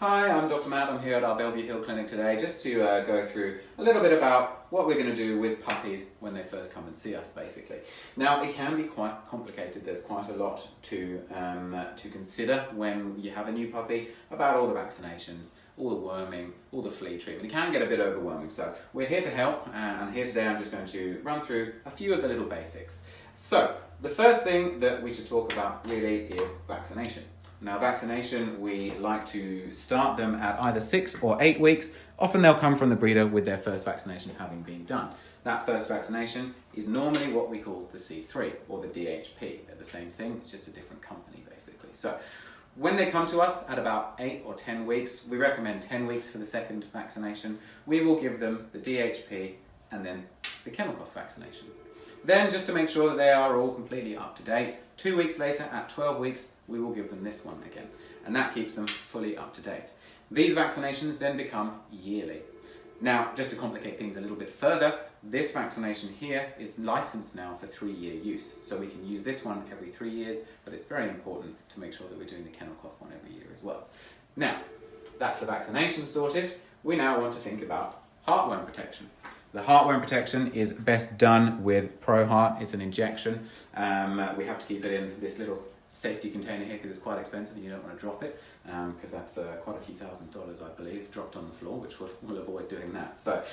Hi, I'm Dr. Matt. I'm here at our Bellevue Hill Clinic today just to go through a little bit about what we're going to do with puppies when they first come and see us, basically. Now, it can be quite complicated. There's quite a lot to consider when you have a new puppy about all the vaccinations, all the worming, all the flea treatment. It can get a bit overwhelming, so we're here to help, and here today I'm just going to run through a few of the little basics. So, the first thing that we should talk about really is vaccination. Now, vaccination, we like to start them at either 6 or 8 weeks. Often they'll come from the breeder with their first vaccination having been done. That first vaccination is normally what we call the C3 or the DHP. They're the same thing, it's just a different company basically. So when they come to us at about 8 or 10 weeks, we recommend 10 weeks for the second vaccination. We will give them the DHP and then the kennel cough vaccination. Then, just to make sure that they are all completely up to date, 2 weeks later, at 12 weeks, we will give them this one again. And that keeps them fully up to date. These vaccinations then become yearly. Now, just to complicate things a little bit further, this vaccination here is licensed now for 3-year use. So we can use this one every 3 years, but it's very important to make sure that we're doing the kennel cough one every year as well. Now, that's the vaccination sorted. We now want to think about heartworm protection. The heartworm protection is best done with ProHeart. It's an injection. We have to keep it in this little safety container here because it's quite expensive and you don't want to drop it because that's quite a few $1,000s, I believe, dropped on the floor, which we'll avoid doing that. So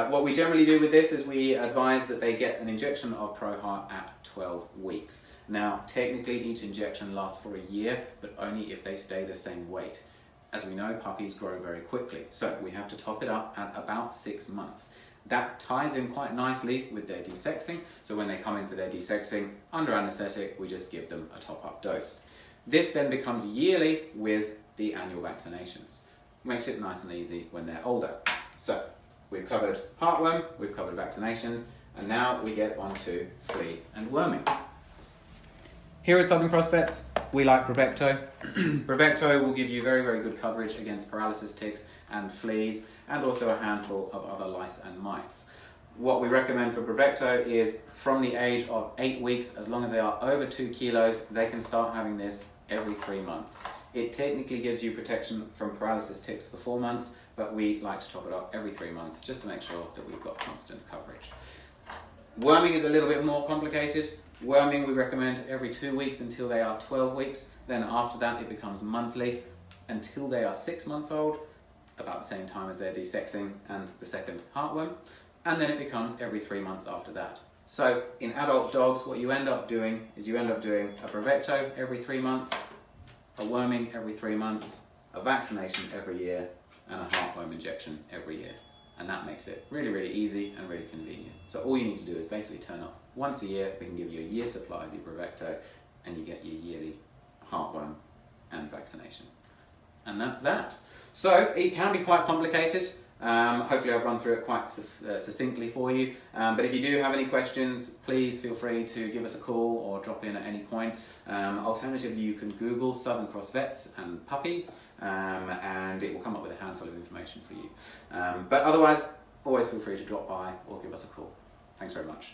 what we generally do with this is we advise that they get an injection of ProHeart at 12 weeks. Now, technically each injection lasts for a year, but only if they stay the same weight. As we know, puppies grow very quickly, so we have to top it up at about 6 months. That ties in quite nicely with their desexing, so when they come in for their desexing, under anaesthetic, we just give them a top-up dose. This then becomes yearly with the annual vaccinations. Makes it nice and easy when they're older. So, we've covered heartworm, we've covered vaccinations, and now we get onto flea and worming. Here at Southern Cross Vets, we like Bravecto. Bravecto will give you very, very good coverage against paralysis ticks and fleas, and also a handful of other lice and mites. What we recommend for Bravecto is from the age of 8 weeks, as long as they are over 2 kilos, they can start having this every 3 months. It technically gives you protection from paralysis ticks for 4 months, but we like to top it up every 3 months just to make sure that we've got constant coverage. Worming is a little bit more complicated. Worming we recommend every 2 weeks until they are 12 weeks. Then after that it becomes monthly until they are 6 months old, about the same time as their desexing and the second heartworm. And then it becomes every 3 months after that. So in adult dogs, what you end up doing is you end up doing a Bravecto every 3 months, a worming every 3 months, a vaccination every year, and a heartworm injection every year. And that makes it really, really easy and really convenient. So all you need to do is basically turn up once a year. We can give you a year's supply of your Bravecto and you get your yearly heartworm and vaccination. And that's that. So it can be quite complicated. Hopefully I've run through it quite succinctly for you. But if you do have any questions, please feel free to give us a call or drop in at any point. Alternatively, you can Google Southern Cross Vets and puppies, and it will come up with a handful of information for you. But otherwise, always feel free to drop by or give us a call. Thanks very much.